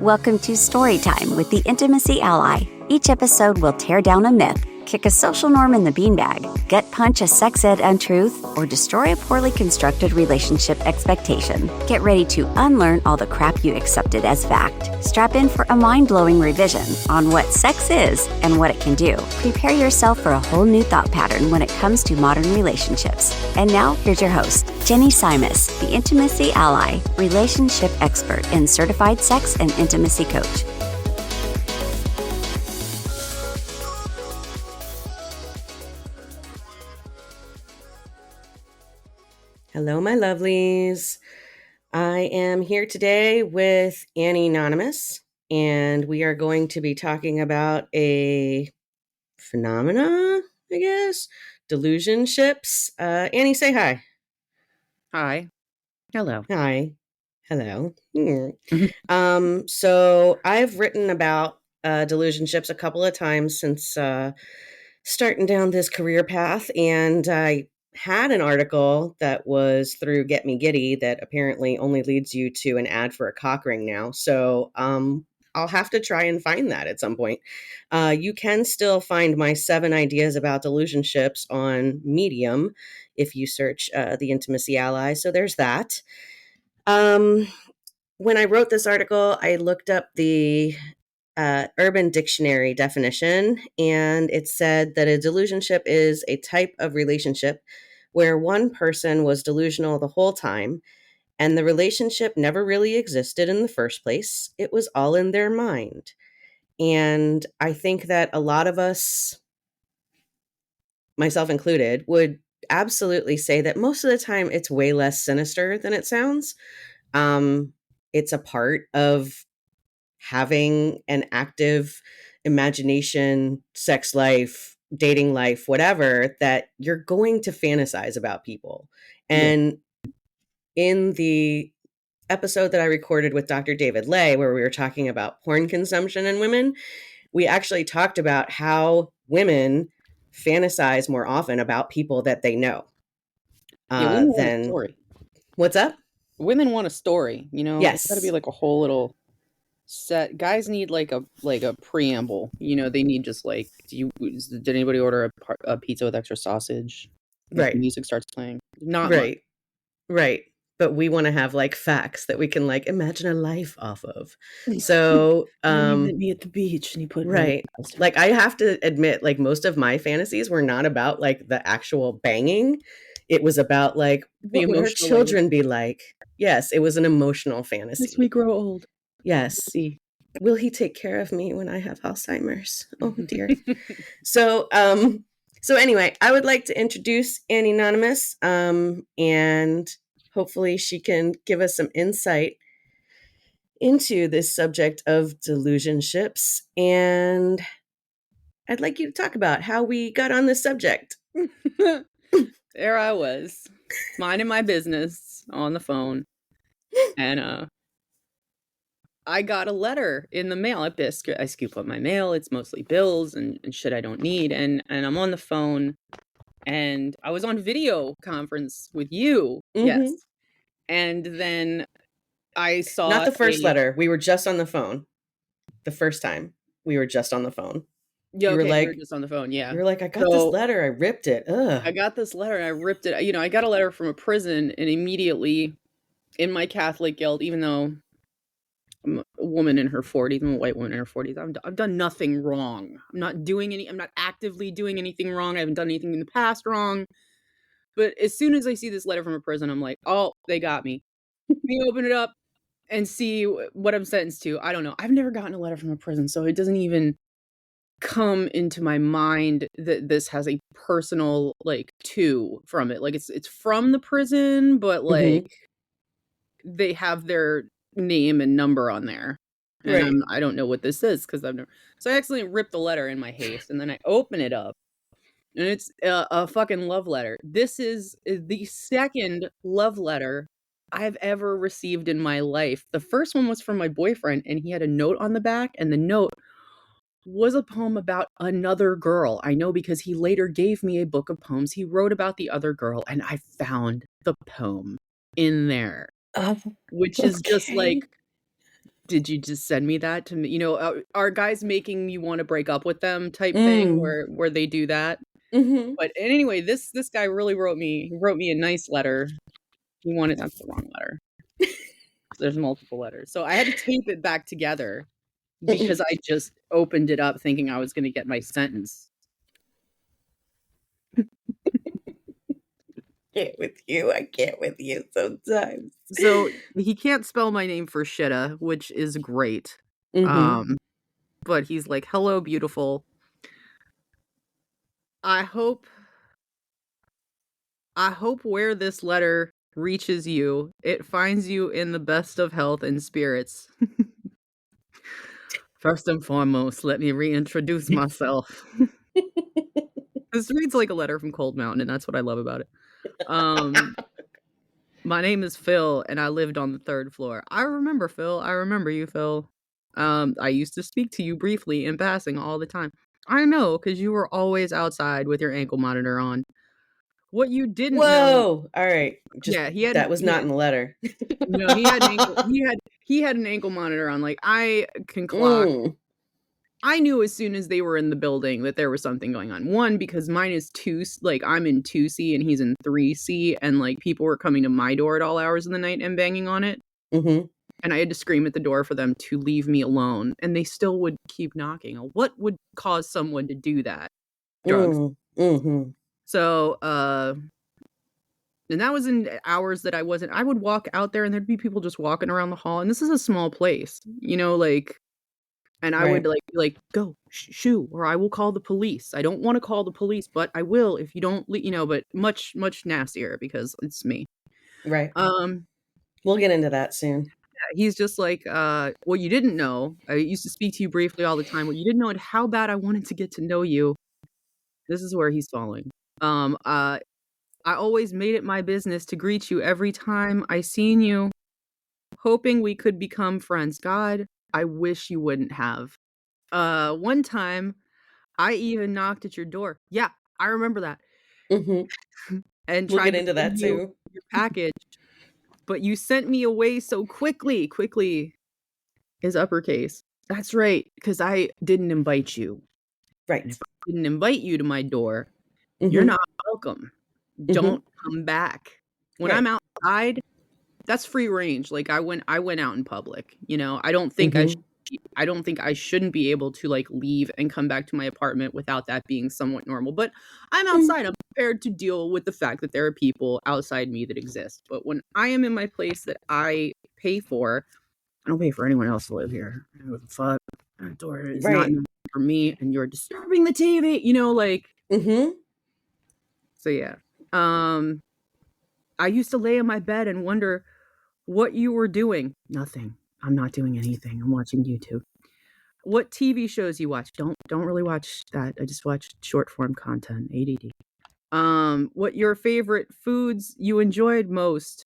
Welcome to Storytime with the Intimacy Ally. Each episode will tear down a myth, kick a social norm in the beanbag, gut punch a sex ed untruth, or destroy a poorly constructed relationship expectation. Get ready to unlearn all the crap you accepted as fact. Strap in for a mind-blowing revision on what sex is and what it can do. Prepare yourself for a whole new thought pattern when it comes to modern relationships. And now, here's your host, Jenny Nonymous, the Intimacy Ally, relationship expert and certified sex and intimacy coach. Hello, my lovelies. I am here today with Annie Nonymous, and we are going to be talking about a phenomena, I guess, delusionships. Annie, say hi. Hi. Hello. Hi. Hello. So I've written about delusionships a couple of times since starting down this career path, and I had an article that was through Get Me Giddy that apparently only leads you to an ad for a cock ring now. So I'll have to try and find that at some point. You can still find my 7 ideas about delusionships on Medium if you search the Intimacy Ally. So there's that. When I wrote this article, I looked up the Urban Dictionary definition, and it said that a delusionship is a type of relationship where one person was delusional the whole time, and the relationship never really existed in the first place. It was all in their mind. And I think that a lot of us, myself included, would absolutely say that most of the time it's way less sinister than it sounds. It's a part of having an active imagination, sex life, dating life, whatever, that you're going to fantasize about people. And in the episode that I recorded with Dr. David Lay, where we were talking about porn consumption in women, we actually talked about how women fantasize more often about people that they know. Women want a story. What's up? Women want a story, you know? Yes. It's gotta be like a whole little set. Guys need like a preamble, you know. They need just like, did anybody order a pizza with extra sausage? Right. The music starts playing. Not right. Much. Right. But we want to have like facts that we can like imagine a life off of. So you met me at the beach and you put right. Like I have to admit, like most of my fantasies were not about like the actual banging. It was about like what would our children be like? Yes, it was an emotional fantasy. As we grow old. Yes. Will he take care of me when I have Alzheimer's? Oh dear. So anyway, I would like to introduce Annie Nonymous, and hopefully she can give us some insight into this subject of delusionships. And I'd like you to talk about how we got on this subject. There I was, minding my business on the phone, and I got a letter in the mail. I scoop up my mail. It's mostly bills and shit I don't need. And I'm on the phone, and I was on video conference with you. Mm-hmm. Yes. And then I saw... Not the first letter. We were just on the phone. The first time we were just on the phone. Yeah, okay, we were just on the phone, yeah. You were like, I got this letter. I ripped it. Ugh. I got this letter and I ripped it. You know, I got a letter from a prison, and immediately in my Catholic guilt, even though I'm a woman in her 40s, I'm a white woman in her 40s, I've done nothing wrong. I'm not actively doing anything wrong. I haven't done anything in the past wrong. But as soon as I see this letter from a prison, I'm like, oh, they got me. Let me open it up and see what I'm sentenced to. I don't know. I've never gotten a letter from a prison, so it doesn't even come into my mind that this has a personal like to from it. Like it's from the prison, but like they have their name and number on there. And I don't know what this is because I've never. So I accidentally ripped the letter in my haste, and then I open it up, and it's a fucking love letter. This is the second love letter I've ever received in my life. The first one was from my boyfriend, and he had a note on the back, and the note was a poem about another girl. I know because he later gave me a book of poems he wrote about the other girl, and I found the poem in there, which is just like Did you just send me that to me? Are guys making me want to break up with them type thing where they do that? Mm-hmm. But anyway, this guy really wrote me a nice letter. That's the wrong letter. There's multiple letters. So I had to tape it back together because I just opened it up thinking I was going to get my sentence. I get with you sometimes. So he can't spell my name for shitta, which is great. Mm-hmm. But he's like, "Hello, beautiful. I hope where this letter reaches you, it finds you in the best of health and spirits. First and foremost, let me reintroduce myself." This reads like a letter from Cold Mountain, and that's what I love about it. My name is Phil, and I lived on the 3rd floor. I remember, Phil. I remember you, Phil. I used to speak to you briefly in passing all the time. I know, because you were always outside with your ankle monitor on. What you didn't know... Whoa! All right, just Yeah, that was not in the letter. no, he had an ankle monitor on. Like, I can clock. I knew as soon as they were in the building that there was something going on. One, because mine is I'm in 2C and he's in 3C, and like people were coming to my door at all hours of the night and banging on it. Mm-hmm. And I had to scream at the door for them to leave me alone, and they still would keep knocking. What would cause someone to do that? Drugs. Mm-hmm. So, and that was in hours that I would walk out there and there'd be people just walking around the hall, and this is a small place, and I would like go shoo, or I will call the police. I don't want to call the police, but I will if you don't, but much, much nastier because it's me. Right. We'll get into that soon. He's just like, what you didn't know, I used to speak to you briefly all the time. What you didn't know and how bad I wanted to get to know you. This is where he's falling. I always made it my business to greet you every time I seen you, hoping we could become friends. God, I wish you wouldn't have. One time, I even knocked at your door. Yeah, I remember that. Mm-hmm. And We'll tried get to into that send you too. your package, but you sent me away so quickly. Quickly is uppercase. That's right, because I didn't invite you. Right. And if I didn't invite you to my door, Mm-hmm. you're not welcome. Don't come back. When I'm outside, that's free range. Like I went out in public. I don't think I don't think I shouldn't be able to like leave and come back to my apartment without that being somewhat normal. But I'm outside. I'm prepared to deal with the fact that there are people outside me that exist. But when I am in my place that I pay for, I don't pay for anyone else to live here. What the fuck? That door is not for me, and you're disturbing the TV. So yeah. I used to lay in my bed and wonder what you were doing. Nothing. I'm not doing anything. I'm watching YouTube. What TV shows you watch? Don't really watch that. I just watch short form content. ADD. What your favorite foods you enjoyed most?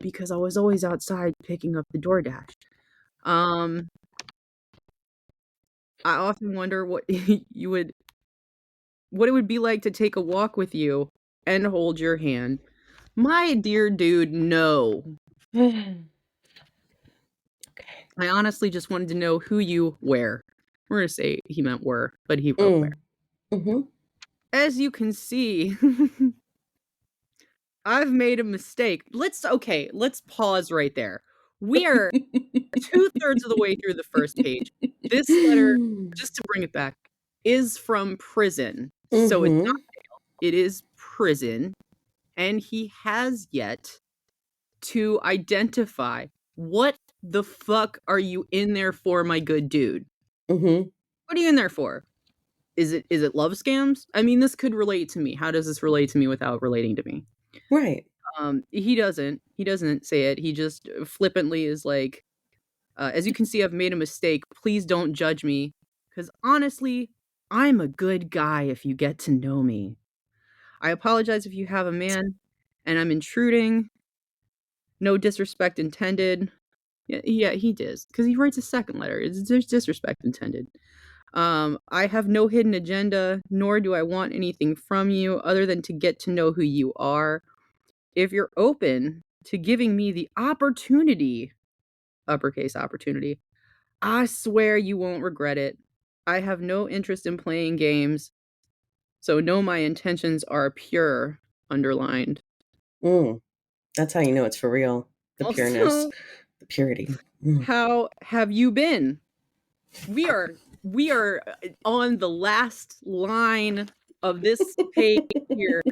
Because I was always outside picking up the DoorDash. I often wonder what it would be like to take a walk with you and hold your hand. My dear dude, no. Okay. I honestly just wanted to know who you were. We're going to say he meant were, but he wrote where. Mm-hmm. As you can see, I've made a mistake. Let's pause right there. We are 2/3 of the way through the first page. This letter, just to bring it back, is from prison. So it's not jail. It is prison. And he has yet to identify, what the fuck are you in there for, my good dude? Mm-hmm. What are you in there for? Is it love scams? I mean, this could relate to me. How does this relate to me without relating to me? Right. He doesn't say it. He just flippantly is like, as you can see, I've made a mistake. Please don't judge me. Because honestly, I'm a good guy if you get to know me. I apologize if you have a man and I'm intruding. No disrespect intended. Yeah, he does. Because he writes a second letter. There's disrespect intended. I have no hidden agenda, nor do I want anything from you other than to get to know who you are. If you're open to giving me the opportunity uppercase opportunity. I swear you won't regret it. I have no interest in playing games, so know my intentions are pure, underlined. That's how you know it's for real. The pureness, Also, the purity. how have you been? We are on the last line of this page here.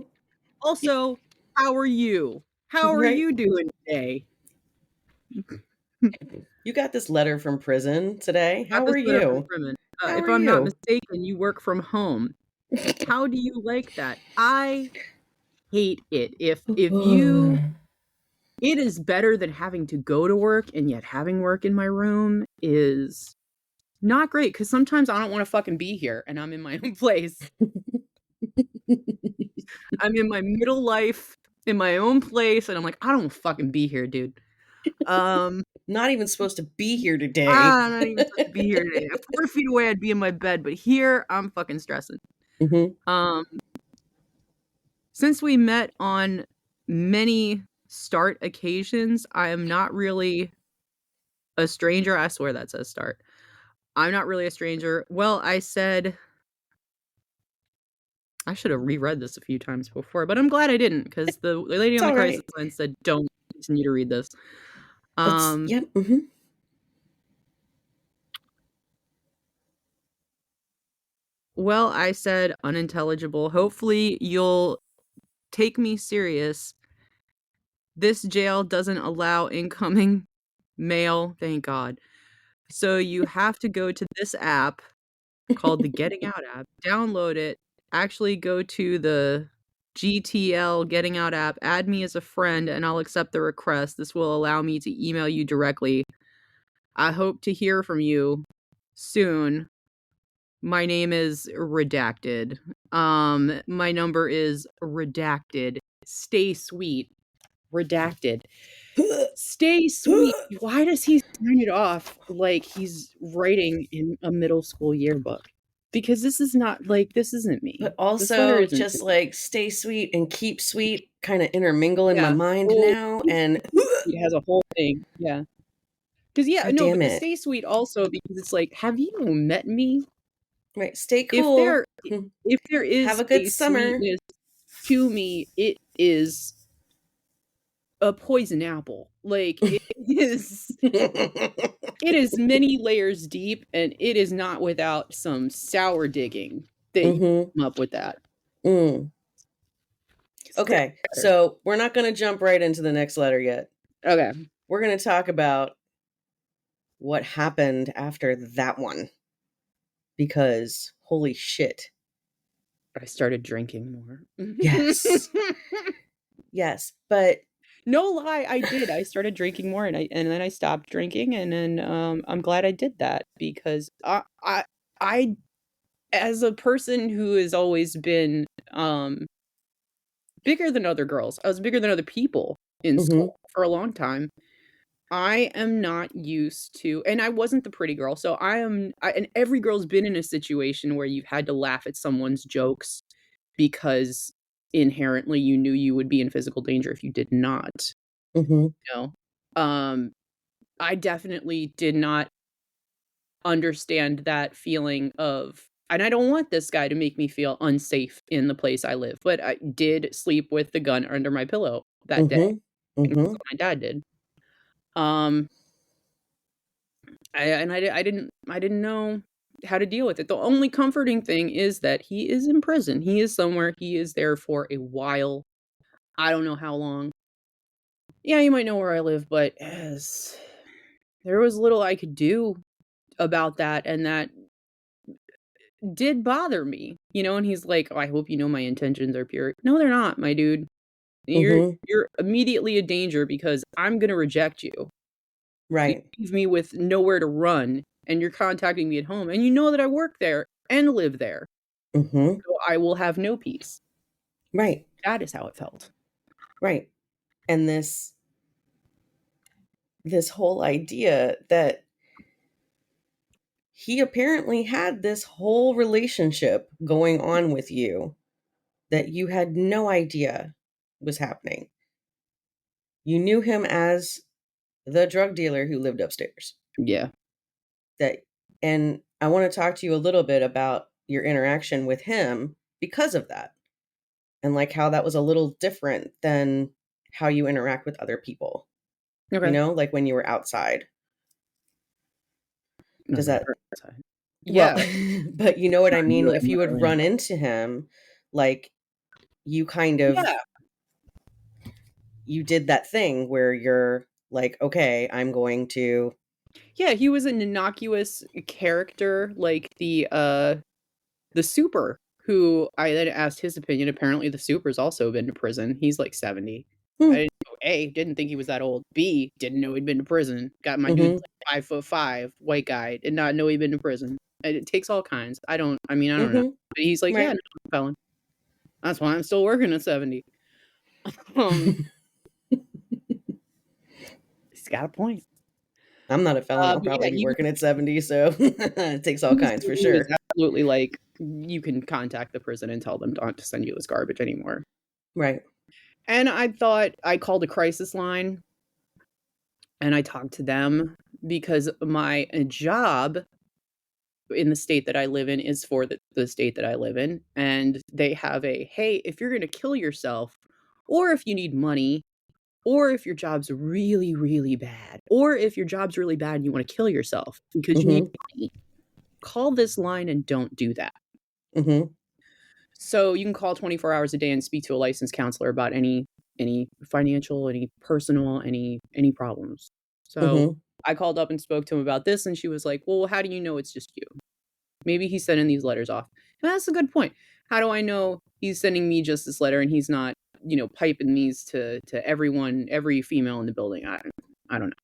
Also, how are you? How are Right. you doing today? You got this letter from prison today. Got How this are letter from you? Fremen. How If are I'm not you? mistaken, you work from home. How do you like that? I hate it. If you it is better than having to go to work, and yet having work in my room is not great because sometimes I don't want to fucking be here and I'm in my own place. I'm in my middle life, in my own place, and I'm like, I don't fucking be here, dude. Not even supposed to be here today. I'm not even supposed to be here today. 4 feet away, I'd be in my bed, but here I'm fucking stressing. Um, since we met on many start occasions, I am not really a stranger. I swear that says start. I'm not really a stranger. Well, I said I should have reread this a few times before, but I'm glad I didn't because the lady It's on the all crisis right. line said, "Don't continue to read this." That's yep. Well, I said unintelligible. Hopefully, you'll take me serious. This jail doesn't allow incoming mail, thank God. So you have to go to this app called the Getting Out app, download it, actually go to the GTL Getting Out app, add me as a friend, and I'll accept the request. This will allow me to email you directly. I hope to hear from you soon. My name is redacted. My number is redacted. Stay sweet. Redacted. Stay sweet. Why does he sign it off like he's writing in a middle school yearbook? Because this is not like this isn't me. But This letter also isn't to just me. like stay sweet and keep sweet kind of intermingle in my Yeah. mind Oh, now. And it has a whole thing. Yeah. Because God no, damn but the it. stay sweet also because it's like, have you met me? Right. Stay If cool. there Have is a good a summer. sweetness to me, it is a poison apple. Like it is many layers deep, and it is not without some sour digging that you come up with that. Okay, so we're not going to jump right into the next letter yet. Okay. We're going to talk about what happened after that one. Because holy shit. I started drinking more. Yes. Yes, but no lie, I did. I started drinking more, and then I stopped drinking, and then I'm glad I did that because I as a person who has always been bigger than other girls, I was bigger than other people in school for a long time. I am not used to, and I wasn't the pretty girl, so and every girl's been in a situation where you've had to laugh at someone's jokes because inherently you knew you would be in physical danger if you did not. You know? I definitely did not understand that feeling of, and I don't want this guy to make me feel unsafe in the place I live, but I did sleep with the gun under my pillow that day. That's what my dad did. I didn't know how to deal with it. The only comforting thing is that he is in prison. He is somewhere. He is there for a while. I don't know how long. Yeah, you might know where I live, but there was little I could do about that, and that did bother me. And he's like, "Oh, I hope you know my intentions are pure." No, they're not, my dude. You're immediately a danger because I'm gonna reject you. You right. leave me with nowhere to run, and you're contacting me at home, and you know that I work there and live there. So I will have no peace. Right. That is how it felt. Right. And this whole idea that he apparently had this whole relationship going on with you that you had no idea was happening. You knew him as the drug dealer who lived upstairs. Yeah. And I want to talk to you a little bit about your interaction with him because of that. And like how that was a little different than how you interact with other people. Okay. Like when you were outside. Does that? Yeah. Well, but you know what I mean? Really, If you would run into him, like you kind of, you did that thing where you're like, okay, I'm going to. Yeah, he was an innocuous character, like the super, who I then asked his opinion. Apparently the super's also been to prison. He's like 70. I didn't think he was that old. B, didn't know he'd been to prison. Got my dude like 5'5", white guy, did not know he'd been to prison. It takes all kinds. I don't know. But he's like, yeah, no, I'm a felon. That's why I'm still working at 70. He's got a point. I'm not a felon. I'll probably be working at 70, so it takes all kinds for sure. Absolutely, like, you can contact the prison and tell them not to send you this garbage anymore. Right. And I thought, I called a crisis line and I talked to them because my job in the state that I live in is for the state that I live in. And they have hey, if you're going to kill yourself, or if you need money, or if your job's really, really bad, or if your job's really bad and you want to kill yourself because you need money, call this line and don't do that. So you can call 24 hours a day and speak to a licensed counselor about any financial, any personal, any problems. So I called up and spoke to him about this, and she was like, well, how do you know it's just you? Maybe he's sending these letters off. And that's a good point. How do I know he's sending me just this letter and he's not, piping these to everyone, every female in the building? I don't know.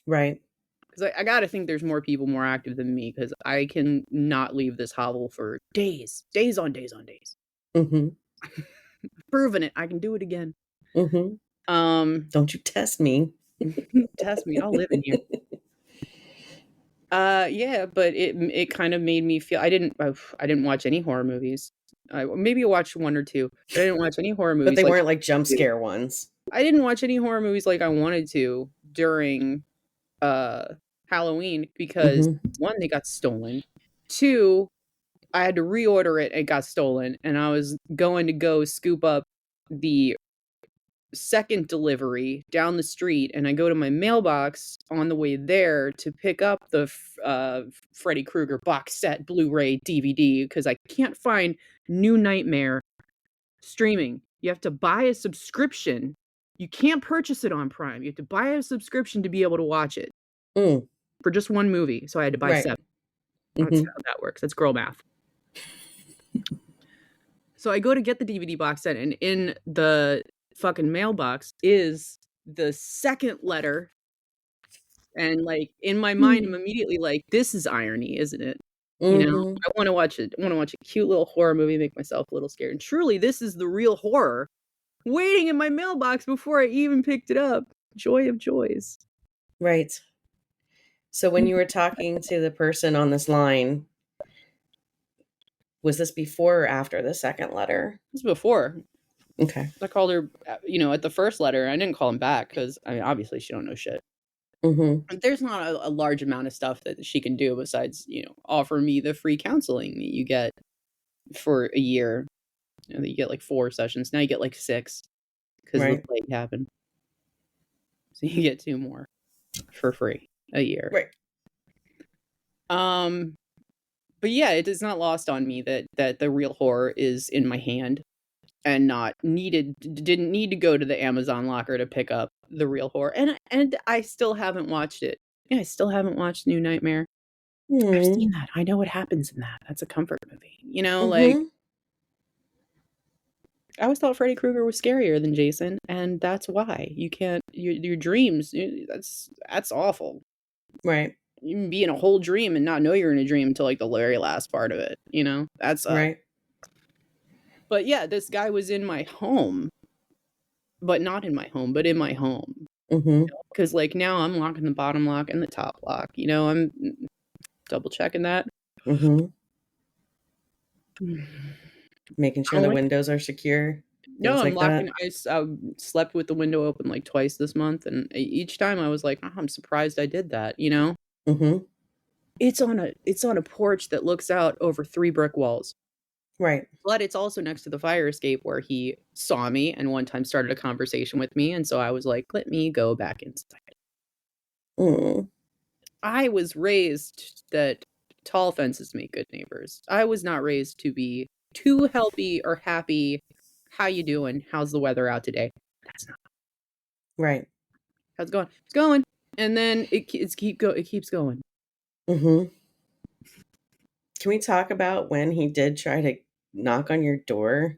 Right. Because I got to think there's more people more active than me, because I can not leave this hovel for days on days on days. Proving it. I can do it again. Don't you test me. Test me. I'll live in here. Yeah, but it kind of made me feel I didn't watch any horror movies. Maybe I watched one or two, but I didn't watch any horror movies. But they weren't like jump scare ones. I didn't watch any horror movies like I wanted to during Halloween because one, they got stolen. Two, I had to reorder it. It got stolen, and I was going to go scoop up the second delivery down the street, and I go to my mailbox on the way there to pick up the Freddy Krueger box set Blu-ray DVD because I can't find New Nightmare streaming. You have to buy a subscription. You can't purchase it on Prime. You have to buy a subscription to be able to watch it for just one movie. So I had to buy 7. That's how that works. That's girl math. So I go to get the DVD box set, and in the fucking mailbox is the second letter, and like in my mind I'm immediately like, this is irony, isn't it? I want to watch it. I want to watch a cute little horror movie, make myself a little scared, and truly this is the real horror waiting in my mailbox before I even picked it up. Joy of joys. Right. So when you were talking to the person on this line, was this before or after the second letter? This was before. Okay. I called her, at the first letter. I didn't call him back because, obviously she don't know shit. There's not a large amount of stuff that she can do besides, offer me the free counseling that you get for a year. You get like 4 sessions. Now you get like 6 because the plague happened. So you get 2 more for free a year. Right. But yeah, it is not lost on me that the real horror is in my hand and didn't need to go to the Amazon locker to pick up the real horror. And I still haven't watched it. Yeah, I still haven't watched New Nightmare. I've seen that. I know what happens in that. That's a comfort movie. Like, I always thought Freddy Krueger was scarier than Jason, and that's why. You can't, your dreams, that's awful. Right. You can be in a whole dream and not know you're in a dream until like the very last part of it, That's right. But yeah, this guy was in my home, but not in my home, but in my home. Because like now I'm locking the bottom lock and the top lock. I'm double checking that. Making sure the windows are secure. No, things I'm like that. locking. I slept with the window open like twice this month, and each time I was like, "Oh, I'm surprised I did that." You know, Mm-hmm. it's on a porch that looks out over 3 brick walls, Right. but it's also next to the fire escape where he saw me and one time started a conversation with me, and so I was like, "Let me go back inside." Mm. I was raised that tall fences make good neighbors. I was not raised to be too healthy or happy. How you doing? How's the weather out today? That's not Right. how's it going. It's going, and then it keeps going. Mm-hmm. Can we talk about when he did try to knock on your door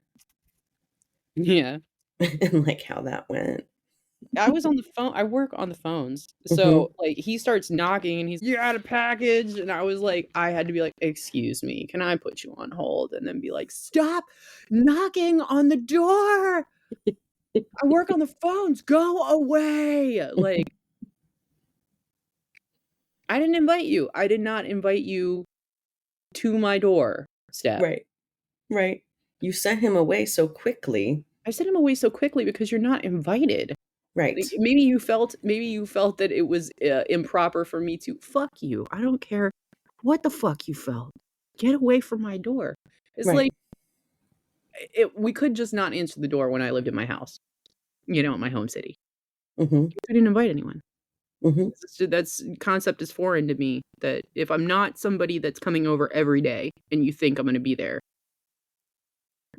Yeah. and like how that went? I was on the phone. I work on the phones. Mm-hmm. So, like, he starts knocking and he's, "You got a package?" And I was like, I had to be like, "Excuse me, can I put you on hold?" And then be like, "Stop knocking on the door. I work on the phones. Go away." Like, I didn't invite you. I did not invite you to my door, Steph. Right. Right. You sent him away so quickly. I sent him away so quickly because you're not invited. Right. Like, maybe you felt that it was improper for me to fuck you. I don't care what the fuck you felt. Get away from my door. It's Right. like we could just not answer the door when I lived in my house, in my home city. Mm-hmm. I didn't invite anyone. Mm-hmm. That's concept is foreign to me. That if I'm not somebody that's coming over every day and you think I'm going to be there,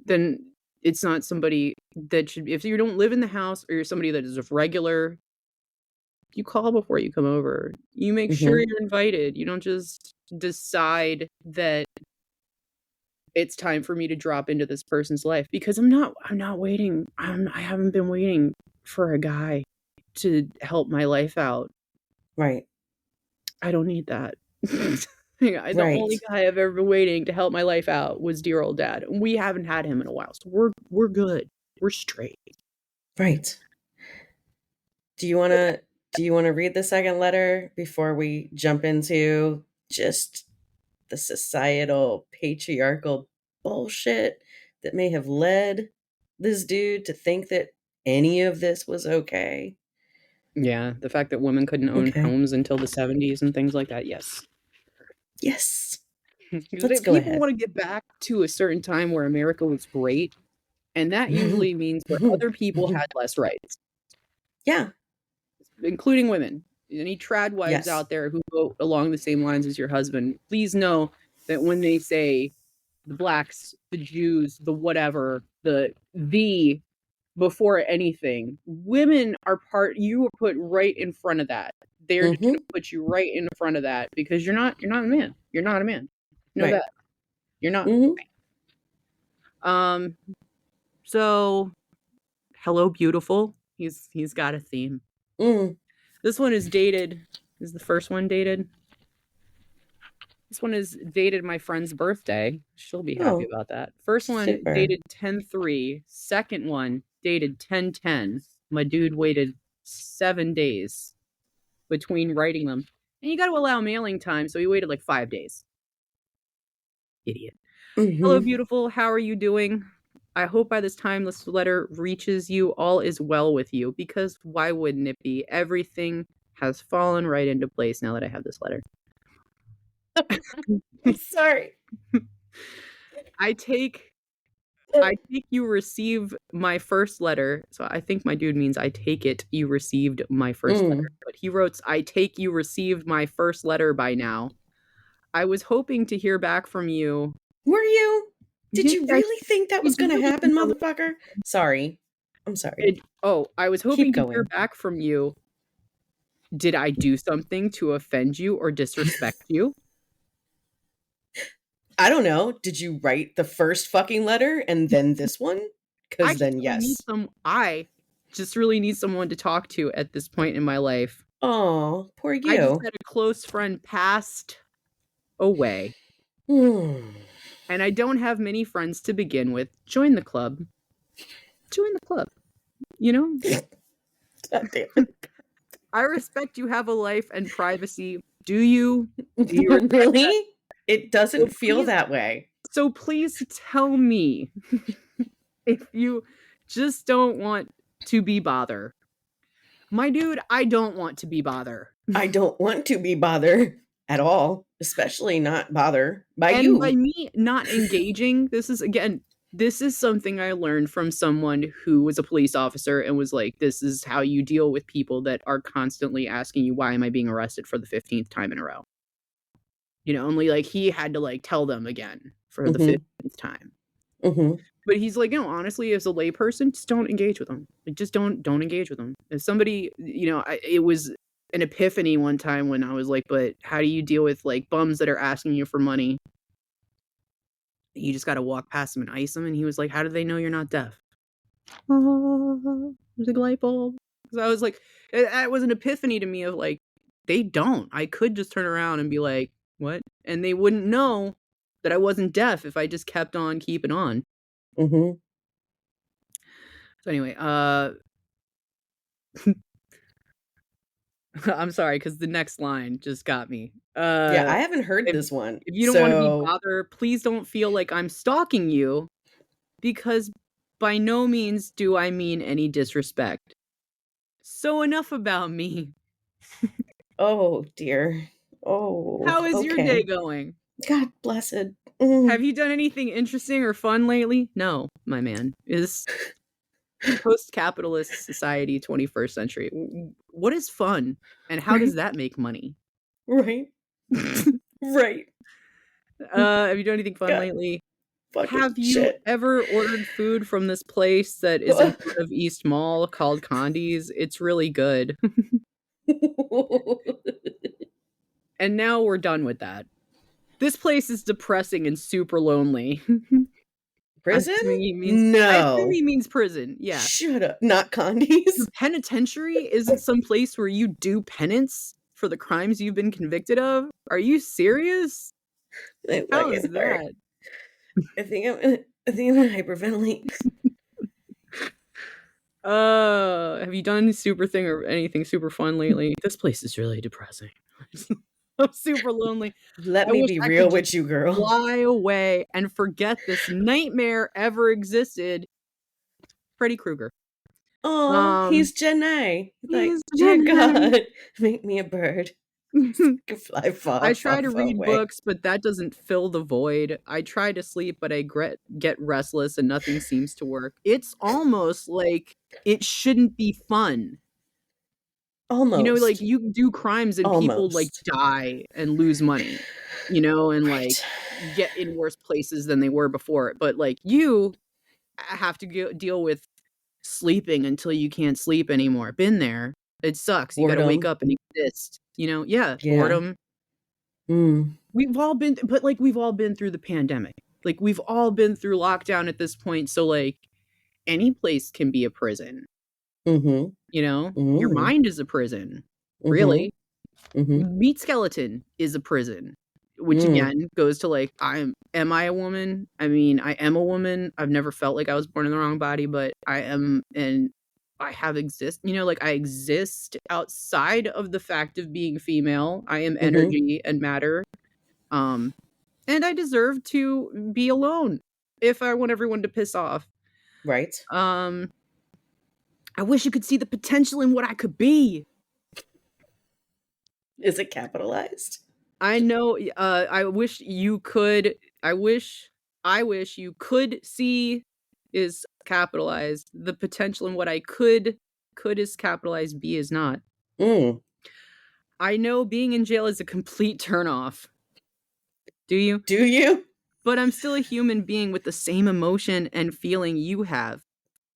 then it's not somebody that should be. If you don't live in the house or you're somebody that is a regular, you call before you come over. You make sure Mm-hmm. you're invited. You don't just decide that it's time for me to drop into this person's life because I'm not waiting. I haven't been waiting for a guy to help my life out. Right. I don't need that. The Right. only guy I've ever been waiting to help my life out was dear old dad. And we haven't had him in a while. So we're good. We're straight. Right. Do you want to read the second letter before we jump into just the societal patriarchal bullshit that may have led this dude to think that any of this was okay? Yeah, the fact that women couldn't own Okay. homes until the 70s and things like that. Yes. Yes. Because Let's go people ahead. want to get back to a certain time where America was great, and that usually means where other people had less rights, Yeah. including women. Any trad wives Yes. out there who go along the same lines as your husband, please know that when they say the blacks, the Jews, the whatever, the before anything, women are you are put right in front of that. They're just Mm-hmm. gonna put you right in front of that because you're not a man. You're not a man. You know Right. that. You're not. Mm-hmm. Um So, Hello Beautiful. He's got a theme. Mm. This one is dated. Is the first one dated? This one is dated my friend's birthday. She'll be happy Oh, about that. First one super. dated 10/3. Second one dated 10/10. My dude waited 7 days between writing them. And you got to allow mailing time, so he waited like 5 days. Idiot. Hello, Mm-hmm. beautiful. How are you doing? I hope by this time this letter reaches you, all is well with you, because why wouldn't it be? Everything has fallen right into place now that I have this letter. I'm sorry. I take you receive my first letter. So I think my dude means I take it you received my first letter. Mm. But he wrote, I take you received my first letter by now. I was hoping to hear back from you. Were you? Did Yeah, you really think that was did you going to really happen, think I motherfucker? Sorry. I'm sorry. I was Keep hoping to hear going. back from you. Did I do something to offend you or disrespect you? I don't know. Did you write the first fucking letter and then this one? I Because just then, really need yes. I just really need someone to talk to at this point in my life. Oh, poor I just you. had a close friend passed away, Hmm. and I don't have many friends to begin with. Join the club. Join the club. You know? God damn it. I respect you have a life and privacy. Do you? Do you respect that? Really? It So doesn't feel please, that way. so please tell me if you just don't want to be bother. My dude, I don't want to be bother. I don't want to be bothered at all, especially not bother by And you. by me not engaging, this is something I learned from someone who was a police officer and was like, this is how you deal with people that are constantly asking you, why am I being arrested for the 15th time in a row? Only like he had to like tell them again for the 15th time. But he's like, honestly, as a layperson, just don't engage with them. Like, just don't engage with them. If somebody, it was an epiphany one time when I was like, but how do you deal with like bums that are asking you for money? You just got to walk past them and ice them. And he was like, how do they know you're not deaf? There's a light bulb. So I was like, it was an epiphany to me of like, they don't. I could just turn around and be like, what? And they wouldn't know that I wasn't deaf if I just kept on keeping on. So anyway, I'm sorry, because the next line just got me. Yeah, I haven't heard this one. If you don't want to be bothered, please don't feel like I'm stalking you, because by no means do I mean any disrespect. So enough about me. Oh, dear. Oh, How is your day going? God blessed. Have you done anything interesting or fun lately? No, my man. Is post-capitalist society, 21st century. What is fun? And how does that make money? Right. Right. Have you done anything fun lately? Have you shit. ever ordered food from this place that is in front of East Mall called Condi's? It's really good. And now we're done with that. This place is depressing and super lonely. Prison? I assume he means prison. Yeah. Shut up. Not Condi's. The penitentiary isn't some place where you do penance for the crimes you've been convicted of? Are you serious? How is that? I think I'm gonna hyperventilate. Have you done any super thing or anything super fun lately? This place is really depressing. I'm super lonely. Let me be real with you, girl. Fly away and forget this nightmare ever existed. Freddy Krueger. Oh, he's Janae. Like, He's dear Janae. God, make me a bird. Fly far. I try to read away. books, but that doesn't fill the void. I try to sleep, but I get restless and nothing seems to work. It's almost like it shouldn't be fun. Almost. Like you do crimes and people like die and lose money, and like get in worse places than they were before. But like you have to deal with sleeping until you can't sleep anymore. Been there. It sucks. You got to wake up and exist. Yeah. Boredom. We've all been through the pandemic. Like we've all been through lockdown at this point. So like any place can be a prison. Your mind is a prison. Really. Meat skeleton is a prison. Which again goes to like, am I a woman? I mean, I am a woman. I've never felt like I was born in the wrong body, but I am, and I have like I exist outside of the fact of being female. I am energy and matter. And I deserve to be alone if I want everyone to piss off. Right. I wish you could see the potential in what I could be. Is it capitalized? I know. I wish you could. I wish you could see is capitalized. The potential in what I could is capitalized. B is not. I know being in jail is a complete turnoff. Do you? Do you? But I'm still a human being with the same emotion and feeling you have.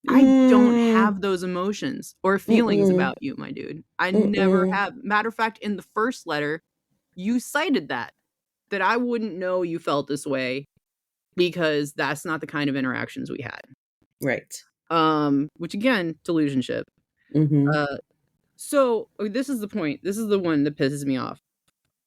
I don't have those emotions or feelings about you, my dude. I never have. Matter of fact, in the first letter, you cited that I wouldn't know you felt this way because that's not the kind of interactions we had. Right. Which again, delusionship. So this is the point. This is the one that pisses me off.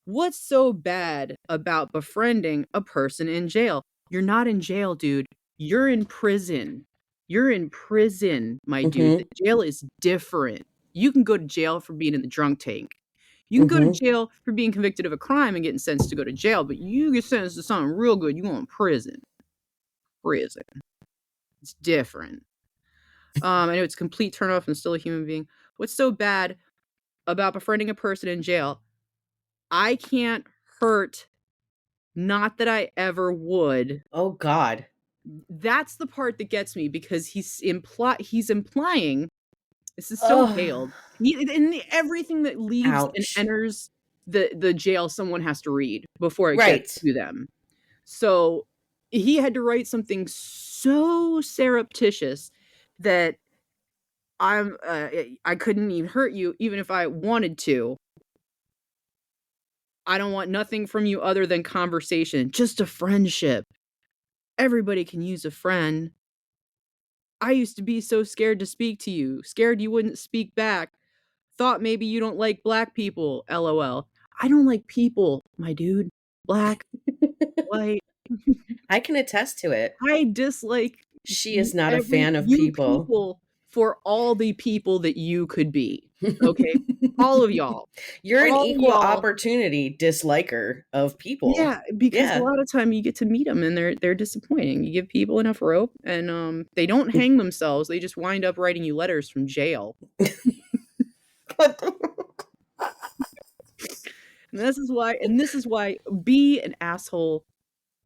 What's so bad about befriending a person in jail? You're not in jail, dude. You're in prison. You're in prison, my dude. The jail is different. You can go to jail for being in the drunk tank. You can go to jail for being convicted of a crime and getting sentenced to go to jail, but you get sentenced to something real good, you go in prison. Prison. It's different. I know it's a complete turnoff and still a human being. What's so bad about befriending a person in jail? I can't hurt, not that I ever would. Oh God. That's the part that gets me because he's implying this is so Oh, veiled. In everything that leaves and ouch. enters the jail, someone has to read before it gets Right. to them. So he had to write something so surreptitious that I couldn't even hurt you, even if I wanted to. I don't want nothing from you other than conversation, just a friendship. Everybody can use a friend. I used to be so scared to speak to you, scared you wouldn't speak back. Thought maybe you don't like black people, LOL. I don't like people, my dude. Black, white. I can attest to it. I dislike She is not a fan of you people. people for all the people that you could be. Okay? All of y'all. You're an All of equal y'all. opportunity disliker of people. Yeah, because a Yeah. lot of time you get to meet them and they're disappointing. You give people enough rope and they don't hang themselves. They just wind up writing you letters from jail. And this is why be an asshole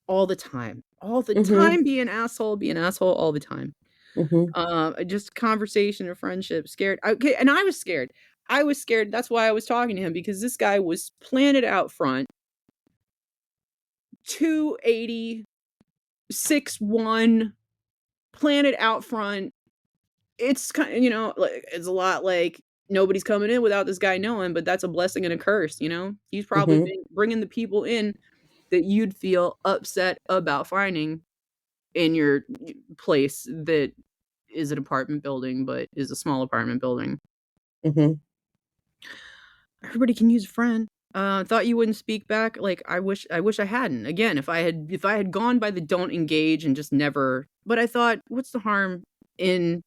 all the time. All the time be an asshole all the time. Just conversation or friendship, scared. Okay, and I was scared. I was scared. That's why I was talking to him because this guy was planted out front. 280, 6'1", planted out front. It's kind of, like it's a lot like nobody's coming in without this guy knowing, but that's a blessing and a curse, He's probably bringing the people in that you'd feel upset about finding in your place that is an apartment building, but is a small apartment building. Everybody can use a friend. Thought you wouldn't speak back. Like I wish I hadn't. Again, if I had gone by the don't engage and just never. But I thought, what's the harm in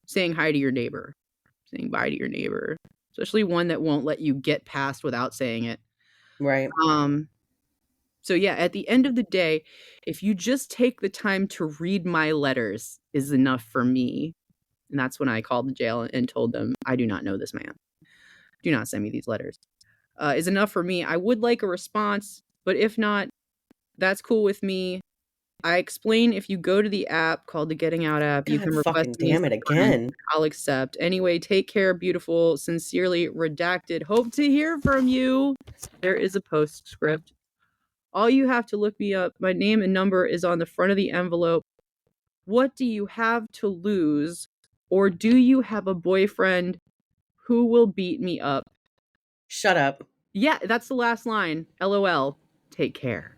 saying hi to your neighbor, saying bye to your neighbor, especially one that won't let you get past without saying it. Right. So yeah, at the end of the day, if you just take the time to read my letters is enough for me. And that's when I called the jail and told them, I do not know this man. Do not send me these letters. Is enough for me. I would like a response, but if not, that's cool with me. I explain if you go to the app called the Getting Out app, you God can request fucking me as damn it a friend. again. I'll accept. Anyway, take care, beautiful. Sincerely, redacted. Hope to hear from you. There is a postscript. All you have to look me up. My name and number is on the front of the envelope. What do you have to lose? Or do you have a boyfriend who will beat me up? Shut up. Yeah, that's the last line. LOL. Take care.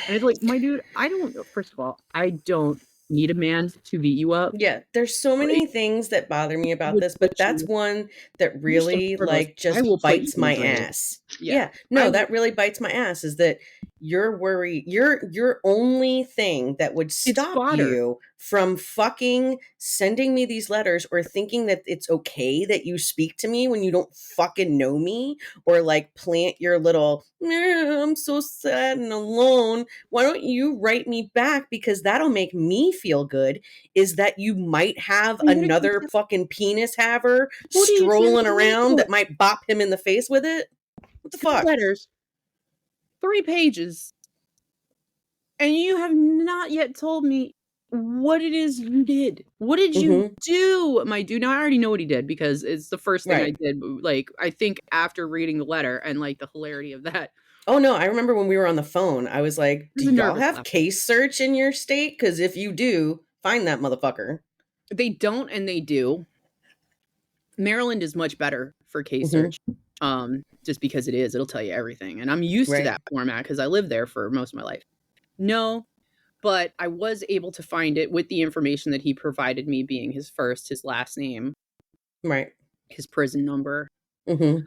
And it's like, my dude, first of all, I don't need a man to beat you up. Yeah, there's so many things that bother me about Would this, put but that's you, one that first and really foremost, I just will put you bites in the my grave. ass. Yeah. Yeah. No, that really bites my ass is that your worry, your only thing that would stop fodder. you from fucking sending me these letters or thinking that it's okay that you speak to me when you don't fucking know me or like plant your little, I'm so sad and alone. Why don't you write me back? Because that'll make me feel good. Is that you might have another fucking penis haver strolling around that might bop him in the face with it? What the fuck? Letters. 3 pages. And you have not yet told me what it is you did. What did you do, my dude? Now, I already know what he did because it's the first thing I did, like, I think after reading the letter and, like, the hilarity of that. Oh, no, I remember when we were on the phone, I was like, do y'all have case search in your state? Because if you do, find that motherfucker. They don't and they do. Maryland is much better for case search, just because it'll tell you everything. And I'm used to that format because I lived there for most of my life. No, but I was able to find it with the information that he provided me being his first, his last name. Right. His prison number.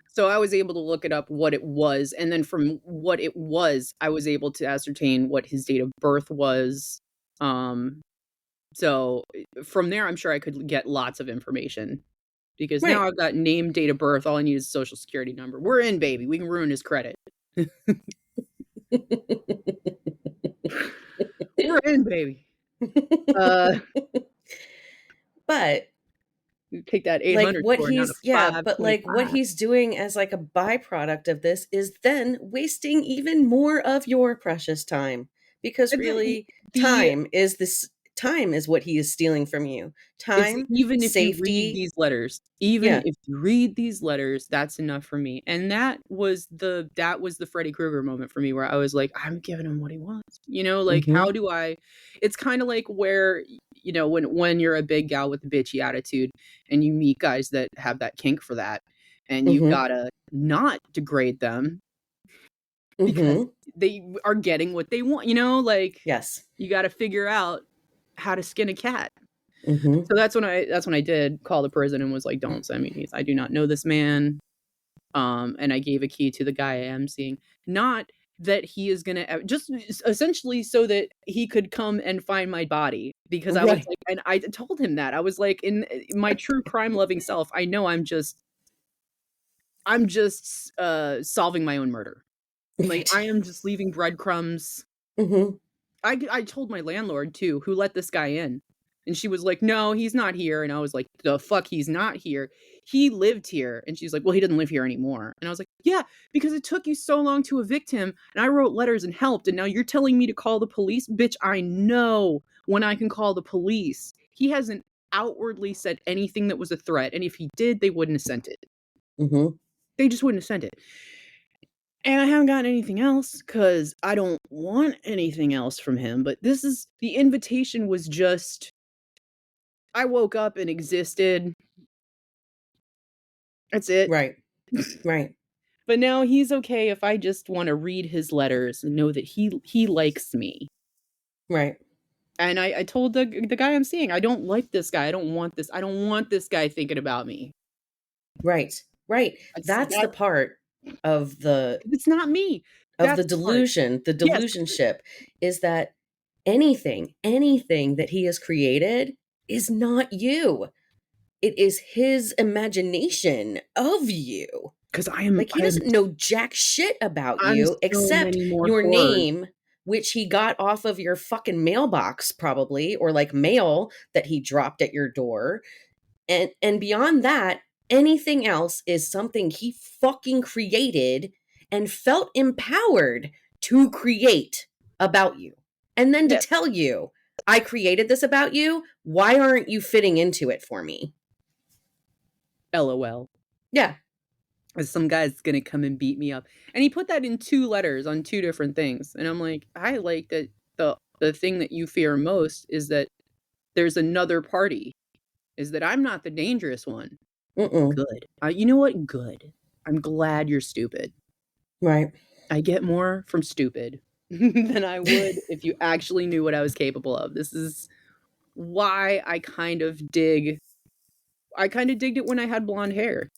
So I was able to look it up what it was. And then from what it was, I was able to ascertain what his date of birth was. So from there, I'm sure I could get lots of information. Because now I've got name, date of birth. All I need is a social security number. We're in, baby. We can ruin his credit. We're in, baby. But But You take that like 800 what score down to he's yeah, but like what 525. he's doing as like a byproduct of this is then wasting even more of your precious time, because And really the time is what he is stealing from you. It's Time, even if you read safety. these letters, even Yeah. if you read these letters, that's enough for me. And that was the Freddy Krueger moment for me where I was like, I'm giving him what he wants. Like Mhm. how do I it's kind of like where when you're a big gal with a bitchy attitude and you meet guys that have that kink for that and you Mhm. gotta not degrade them because Mhm. they are getting what they want, like Yes. you gotta figure out how to skin a cat. Mhm. So that's when I did call the prison and was like, "Don't send me these. I do not know this man." And I gave a key to the guy I am seeing. Not that he is gonna just essentially so that he could come and find my body because I was Right. like, and I told him that I was like, in my true crime loving self, I know I'm just solving my own murder. Like Right. I am just leaving breadcrumbs. Mhm. I told my landlord too, who let this guy in. And she was like, "No, he's not here." And I was like, "The fuck he's not here? He lived here." And she's like, "Well, he doesn't live here anymore." And I was like, "Yeah, because it took you so long to evict him, and I wrote letters and helped, and now you're telling me to call the police? Bitch, I know when I can call the police." He hasn't outwardly said anything that was a threat, and if he did, they wouldn't have sent it. Mhm. They just wouldn't have sent it. And I haven't gotten anything else because I don't want anything else from him. But the invitation was just, I woke up and existed. That's it. Right. Right. But now he's okay if I just want to read his letters and know that he likes me. Right. And I told the guy I'm seeing, I don't like this guy. I don't want this. I don't want this guy thinking about me. Right. Right. That's the part of the It's not me. That's the part. delusion, the Yes. delusionship, is that anything that he has created is not you. It is his imagination of you. Because I am Like, he I'm doesn't know jack shit about I'm you so except many more your horrors. name, which he got off of your fucking mailbox probably, or like mail that he dropped at your door. And beyond that, anything else is something he fucking created and felt empowered to create about you. And then to Yes. tell you, I created this about you. Why aren't you fitting into it for me? LOL. Yeah. Some guy's gonna come and beat me up. And he put that in 2 letters on 2 different things. And I'm like, I like that the thing that you fear most is that there's another party, is that I'm not the dangerous one. Mm-mm. Good. You know what? Good. I'm glad you're stupid. Right. I get more from stupid than I would if you actually knew what I was capable of. This is why I kind of digged it when I had blonde hair.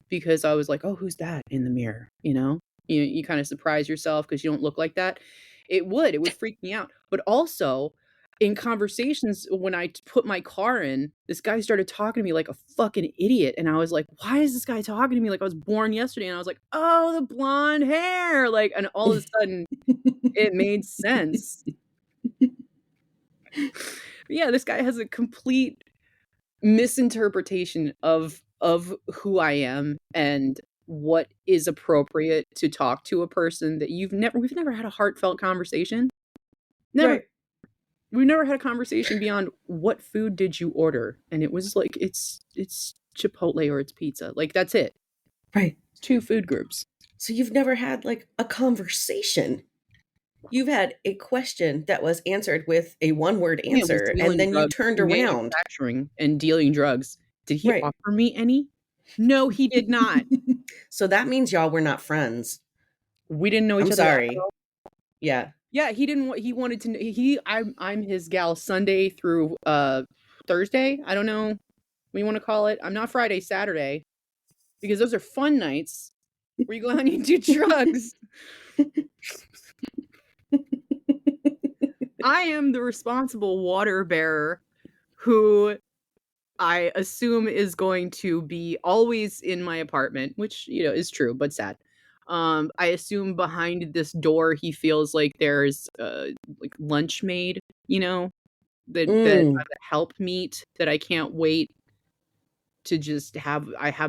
Because I was like, "Oh, who's that in the mirror?" You kind of surprise yourself because you don't look like that. It would freak me out. But also, in conversations when I put my car in, this guy started talking to me like a fucking idiot, and I was like, "Why is this guy talking to me like I was born yesterday?" And I was like, "Oh, the blonde hair!" Like, and all of a sudden, it made sense. Yeah, this guy has a complete misinterpretation of who I am and what is appropriate to talk to a person that we've never had a heartfelt conversation. Never. Right. We've never had a conversation beyond what food did you order? And it was like it's Chipotle or it's pizza. Like that's it. Right. 2 food groups. So you've never had like a conversation. You've had a question that was answered with a one-word Man was answer, and dealing then you drugs, turned around. manufacturing and dealing drugs. Did he Right. offer me any? No, he did not. So that means y'all were not friends. We didn't know each I'm other at sorry. all. Yeah. Yeah, he didn't want he wanted to I'm his gal Sunday through Thursday. I don't know what you want to call it. I'm not Friday, Saturday because those are fun nights where you go out and you do drugs. I am the responsible water bearer who I assume is going to be always in my apartment, which, is true, but sad. I assume behind this door he feels like there's like lunch made, you know? that Mm. I'm a helpmeet, that I can't wait to just have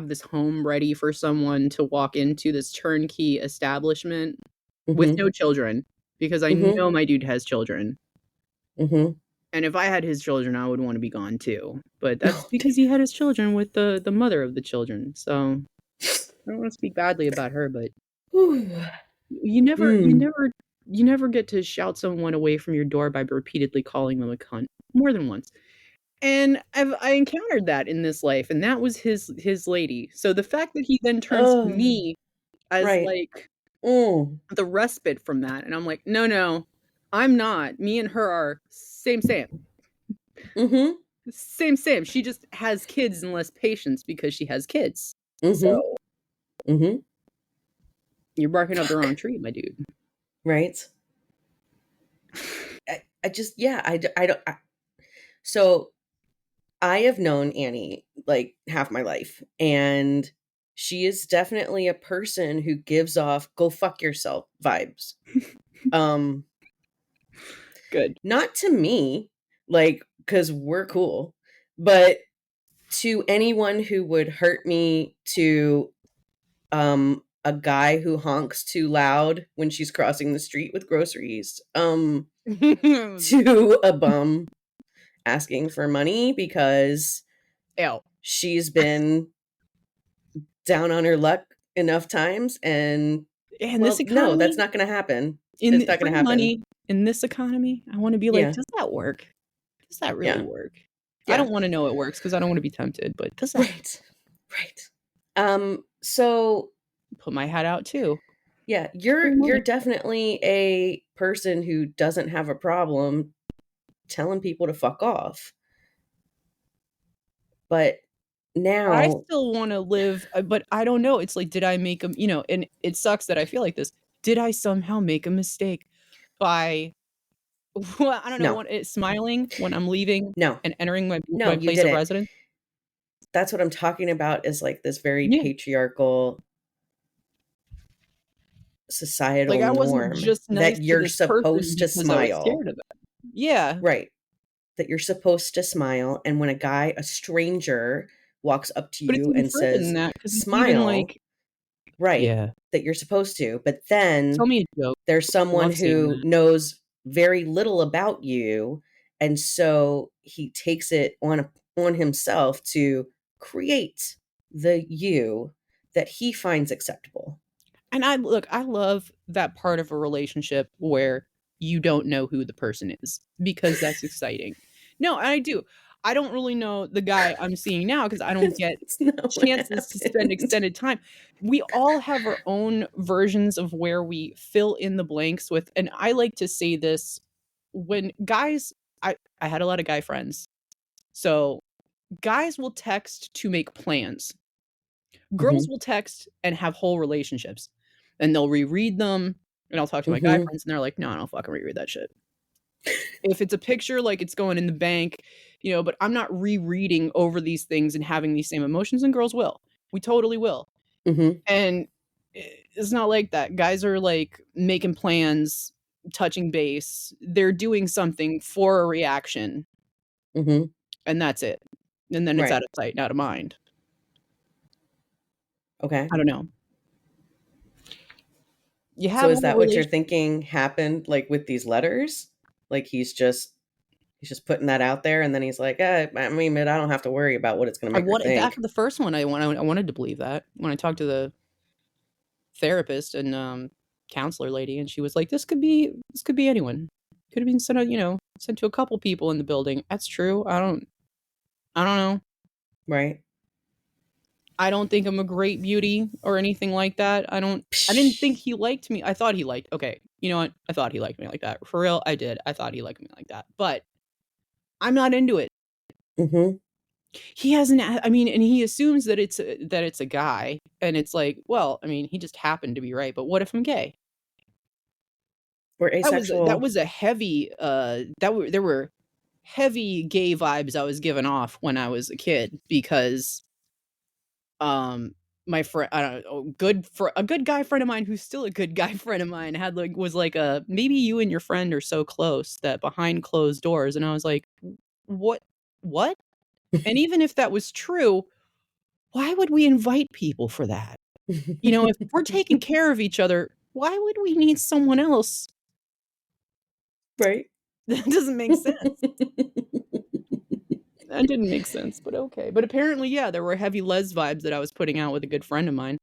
this home ready for someone to walk into, this turnkey establishment with Mhm. no children, because I Mhm. know my dude has children. Mhm. And if I had his children, I would wanna be gone too. But that's Oh, because he had his children with the mother of the children. So I don't wanna speak badly about her, but whew. you never you Mm. never you never get to shout someone away from your door by repeatedly calling them a cunt more than once. And I encountered that in this life, and that was his lady. So the fact that he then turns to Oh, me as, right. like, Mm. the respite from that, and I'm like, "No, no, I'm not. Me and her are same, same. Mhm. Same, same. She just has kids and less patience because she has kids. Mhm. So, Mhm. you're barking up the wrong Fuck. tree, my dude." Right? I just yeah, I don't so I have known Annie like half my life, and she is definitely a person who gives off "go fuck yourself" vibes. Um, Good. not to me, like, because we're cool, but to anyone who would hurt me, to a guy who honks too loud when she's crossing the street with groceries, to a bum asking for money because Ew. she's been down on her luck enough times, and In this well, no, that's economy, not gonna happen. in It's the not gonna free happen. money, in this economy, I wanna be like, Yeah, "Does that work? Does that really yeah, work?" I yeah. don't wanna know it works because I don't wanna be tempted, but does that Right, right. So put my hat out too? yeah, Free you're money. definitely a person who doesn't have a problem telling people to fuck off. But I now still wanna live, but I don't know, it's like, did I make a, and it sucks that I feel like this. Did I somehow make a mistake by, well, I don't know, no, when smiling when I'm leaving no, and entering no, my you place of didn't. residence? That's what I'm talking about, is like this very Yeah. patriarchal Like, societal I wasn't norm just nice that to you're this person supposed to because I was smile. scared of it. Yeah. Right. That you're supposed to smile, and when a stranger, walks up to But it's you even and further than says, that because it's even "Smile," like, right, yeah. that you're supposed to, but Tell then me a joke. there's I someone love seeing who that. knows very little about you, and so he takes it on himself to create the you that he finds acceptable. And I love that part of a relationship where you don't know who the person is, because that's exciting. No, I do. I don't really know the guy I'm seeing now because I don't get That's not what chances to spend happened. extended time. We all have our own versions of where we fill in the blanks with, and I like to say this when guys, I had a lot of guy friends. So, guys will text to make plans. Girls Mhm, will text and have whole relationships, and they'll reread them, and I'll talk to my guy mhm, friends, and they're like, "No, I don't fucking reread that shit." If it's a picture, like, it's going in the bank, but I'm not rereading over these things and having these same emotions, and girls will. We totally will. mhm, And it's not like that. Guys are, like, making plans, touching base, they're doing something for a reaction, mhm, and that's it. And then it's right, out of sight, out of mind. okay. I don't know. You So have is a that what you're relation thinking happened, like, with these letters? Like, he's just putting that out there, and then he's like, I mean, but I don't have to worry about what it's gonna I make her want think." after the first one, I wanted to believe that when I talked to the therapist and, counselor lady, and she was like, this could be anyone. Could have been sent out, sent to a couple people in the building." That's true. I don't know. Right? I don't think I'm a great beauty or anything like that. I didn't think Psh. he liked me. I thought he liked okay, you know what? I thought he liked me like that. For real, I did. I thought he liked me like that. But I'm not into it. Mhm. He hasn't I mean, and he assumes that it's a guy, and it's like, well, I mean, he just happened to be right, but what if I'm gay? We're That asexual. was a heavy, there were heavy gay vibes I was giving off when I was a kid because, um, my friend, I don't know, a good guy friend of mine who's still a good guy friend of mine was like a, maybe you and your friend are so close that behind closed doors. And I was like, what? And even if that was true, why would we invite people for that? If we're taking care of each other, why would we need someone else? Right. That doesn't make sense. That didn't make sense, but okay. But apparently, yeah, there were heavy les vibes that I was putting out with a good friend of mine.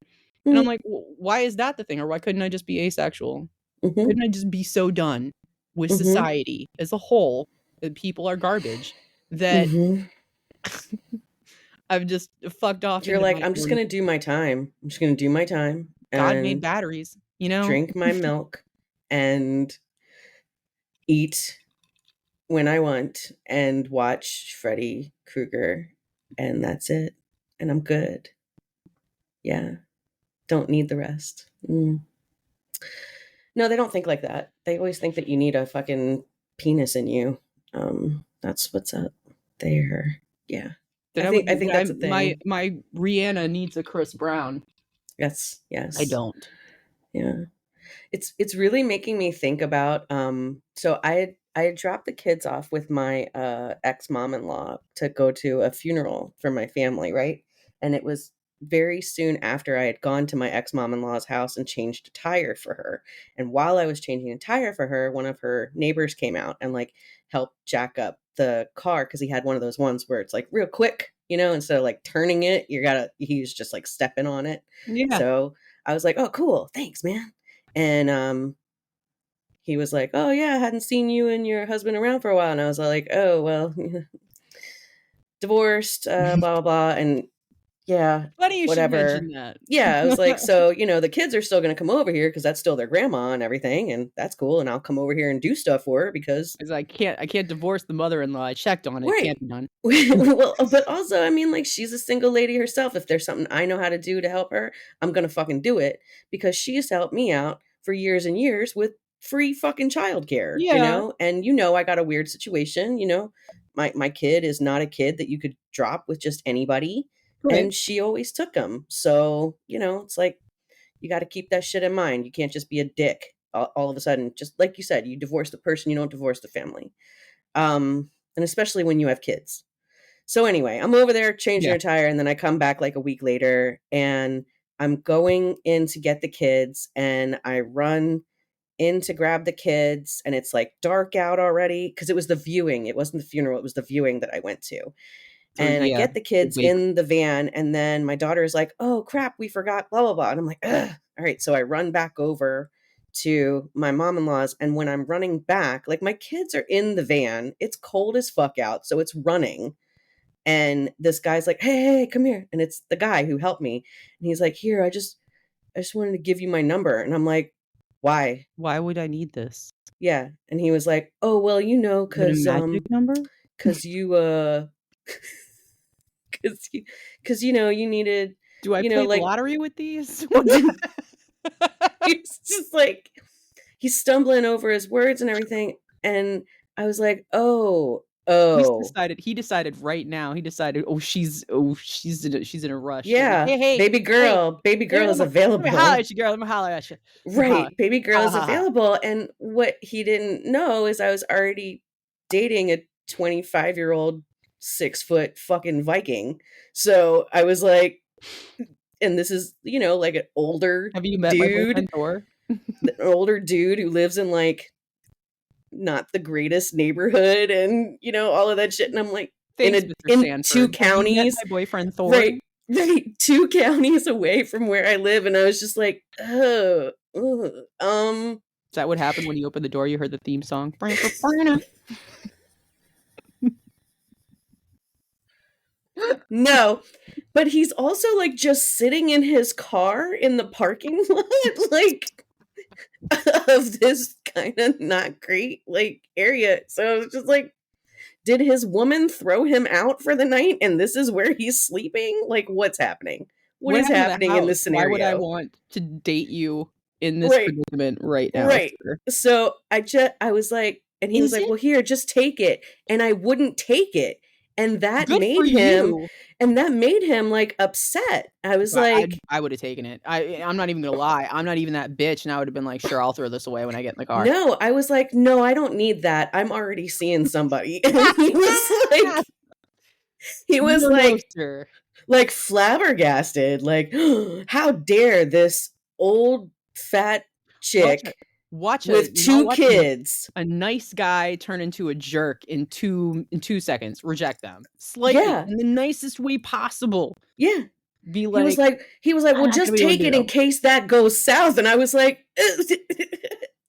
And I'm like, why is that the thing? Or why couldn't I just be asexual? Couldn't I just be so done with society as a whole that people are garbage that I've just fucked off? You're like, I'm just going to do my time. I'm just going to do my time. God made batteries, drink my milk and eat when I want and watch Freddy Krueger, and that's it. And I'm good. Yeah. Don't need the rest. No, they don't think like that. They always think that you need a fucking penis in you. That's what's up there. Yeah. I think that's a thing. My Rihanna needs a Chris Brown. Yes. I don't. Yeah. It's really making me think about so I had dropped the kids off with my ex-mom-in-law to go to a funeral for my family, right? And it was very soon after I had gone to my ex-mom-in-law's house and changed a tire for her. And while I was changing a tire for her, one of her neighbors came out and like helped jack up the car because he had one of those ones where it's like real quick, instead of like turning it, he was just like stepping on it. Yeah. So I was like, oh, cool. Thanks, man. And he was like, oh, yeah, I hadn't seen you and your husband around for a while. And I was like, oh, well, divorced, blah, blah, blah. And yeah, funny you whatever. should mention that. Yeah, I was like, so, the kids are still going to come over here because that's still their grandma and everything. And that's cool. And I'll come over here and do stuff for her because I can't divorce the mother-in-law. I checked on it. Right. It can't be done. Well, but also, I mean, like, she's a single lady herself. If there's something I know how to do to help her, I'm going to fucking do it because she's helped me out for years and years with free fucking childcare, And I got a weird situation, my kid is not a kid that you could drop with just anybody. Right. And she always took him. So, it's like, you got to keep that shit in mind. You can't just be a dick all of a sudden. Just like you said, you divorce the person, you don't divorce the family. And especially when you have kids. So anyway, I'm over there changing her tire, and then I come back like a week later and I'm going in to get the kids, and I run in to grab the kids, and it's like dark out already because it was the viewing. It wasn't the funeral. It was the viewing that I went to. And I get the kids in the van, and then my daughter is like, oh crap, we forgot, blah, blah, blah. And I'm like, ugh. All right. So I run back over to my mom-in-law's, and when I'm running back, like my kids are in the van. It's cold as fuck out, so it's running. And this guy's like, hey, come here. And it's the guy who helped me. And he's like, here, I just wanted to give you my number. And I'm like, why? Why would I need this? Yeah. And he was like, oh, well, because number? Because you because you needed. Do I play the lottery with these? He's just like, he's stumbling over his words and everything. And I was like, oh. He decided right now. He decided, she's in a rush. Yeah. Like, hey, baby girl is available. Let me holler at you, girl. Let me holler at you. Right. Baby girl is available. And what he didn't know is I was already dating a 25-year-old 6-foot fucking Viking. So I was like, and this is, like an older Have you met dude, my boyfriend Thor? An older dude who lives in like not the greatest neighborhood and all of that shit. And I'm like, Thanks, in 2 counties. Have you met my boyfriend Thor? Right, 2 counties away from where I live. And I was just like, oh, Is that what happened when you opened the door? You heard the theme song. No, but he's also like just sitting in his car in the parking lot, like of this kind of not great like area. So I was just like, did his woman throw him out for the night and this is where he's sleeping? Like, what's happening? What is happening in this scenario? Why would I want to date you in this predicament right now? Right. So I was like, and he was like, well, here, just take it. And I wouldn't take it. And that Good for made you. him like upset. I was like, I would have taken it. I'm not even gonna lie. I'm not even that bitch, and I would have been like, sure, I'll throw this away when I get in the car. no, I was like, no, I don't need that. I'm already seeing somebody. And he was No, like, sir. like flabbergasted, like, how dare this old fat chick Watch with two watch kids. a nice guy turn into a jerk in 2 seconds. Reject them slightly Yeah. in the nicest way possible. Yeah. Be He was like, like, I'm well, not gonna just be able to take do it in them. case that goes south. And I was like,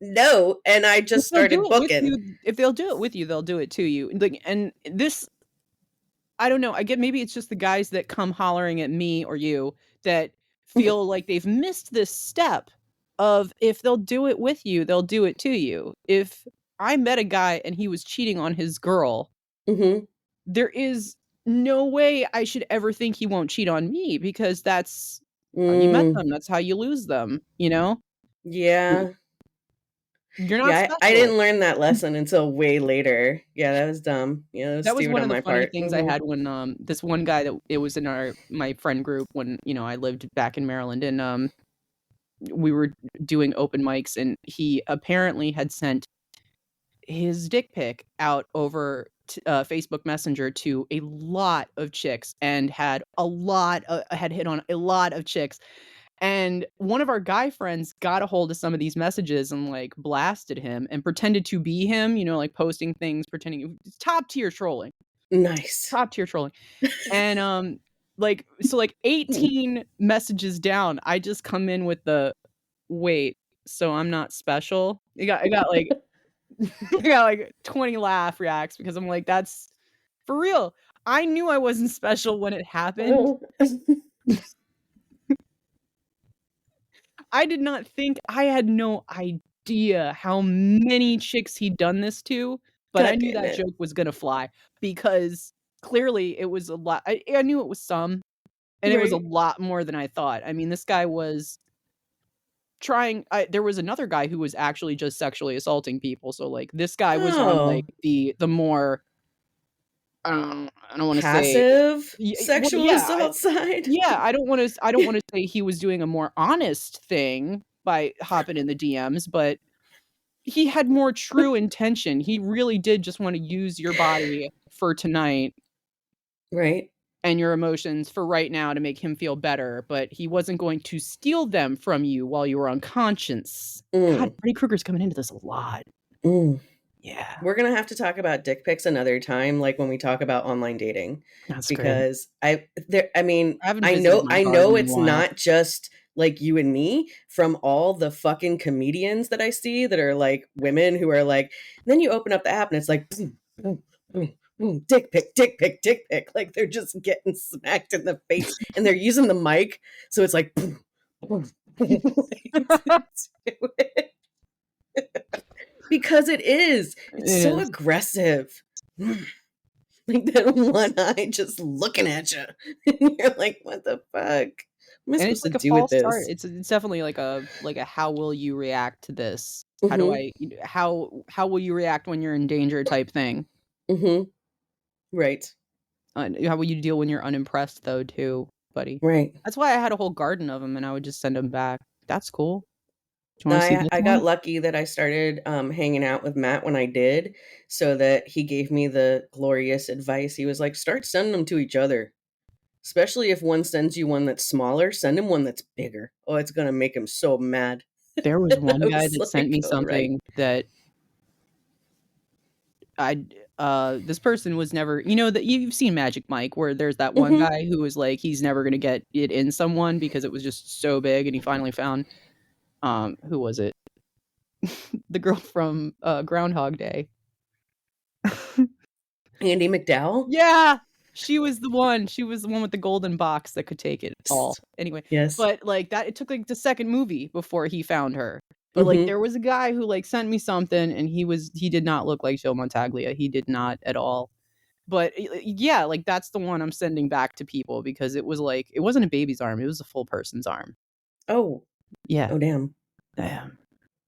no. And I If just they'll do started it with booking. you, if they'll do it with you, they'll do it to you. Like, and this, I don't know. I get maybe it's just the guys that come hollering at me or you that feel like they've missed this step of if they'll do it with you, they'll do it to you. If I met a guy and he was cheating on his girl, Mm-hmm. there is no way I should ever think he won't cheat on me because that's how you met them. That's how you lose them, you know? Yeah. You're not Yeah, I special. didn't learn that lesson until way later. Yeah, that was dumb. Yeah, that was That was stupid one on of the my funny part. things I had when this one guy that it was in my friend group when, I lived back in Maryland, and we were doing open mics, and he apparently had sent his dick pic out over Facebook Messenger to a lot of chicks and had hit on a lot of chicks. And one of our guy friends got a hold of some of these messages and like blasted him and pretended to be him, like posting things, pretending top tier trolling. Nice. Top tier trolling. And so 18 messages down, I just come in with the wait, so I'm not special. I got like I got like 20 laugh reacts because I'm like, that's for real. I knew I wasn't special when it happened. I did not think I had no idea how many chicks he'd done this to, but I God knew damn that it. joke was gonna fly because clearly it was a lot. I knew it was some, and it was a Right. lot more than I thought. I mean, this guy was trying there was another guy who was actually just sexually assaulting people, so, like, this guy was on, like, Oh, the more, I don't wanna say passive well, sexual yeah, assault side. I don't wanna say he was doing a more honest thing by hopping in the DMs, but he had more true intention. He really did just wanna use your body for tonight Right. and your emotions for right now to make him feel better, but he wasn't going to steal them from you while you were unconscious. God, Mm, Freddy Krueger's coming into this a lot. mm. Yeah, We're gonna have to talk about dick pics another time, like when we talk about online dating, that's great. because I haven't visited my I know garden in a it's while. not just like you and me. From all the fucking comedians that I see that are like women who are like, then you open up the app and it's like, boom, boom, boom, boom, dick pic, dick pic, dick pic. Like they're just getting smacked in the face, and they're using the mic, so it's like, boom, boom, boom, because it is. It's It so is. aggressive. Like that one eye just looking at you. And you're like, what the fuck? What am I And it's supposed to like a do with false start. this? It's definitely like a how will you react to this? Mm-hmm. How will you react when you're in danger type thing? Mm-hmm. Right. How will you deal when you're unimpressed though too, buddy? Right. That's why I had a whole garden of them, and I would just send them back. That's cool. Do you wanna see this I got one? lucky that I started hanging out with Matt when I did, so that he gave me the glorious advice. He was like, start sending them to each other. Especially if one sends you one that's smaller, send him one that's bigger. Oh, it's gonna make him so mad. There was I one guy was that sent like, me all right. something that this person was never that you've seen Magic Mike where there's that one Mm-hmm. guy who was like he's never gonna get it in someone because it was just so big and he finally found who was it? The girl from Groundhog Day. Andy McDowell? Yeah, she was the one. She was the one with the golden box that could take it all. Anyway, Yes. but like that, it took like the second movie before he found her. But like Mm-hmm. there was a guy who like sent me something, and he did not look like Joe Montaglia. He did not at all. But yeah, like that's the one I'm sending back to people because it was like it wasn't a baby's arm; it was a full person's arm. Oh. Yeah, Oh damn. yeah.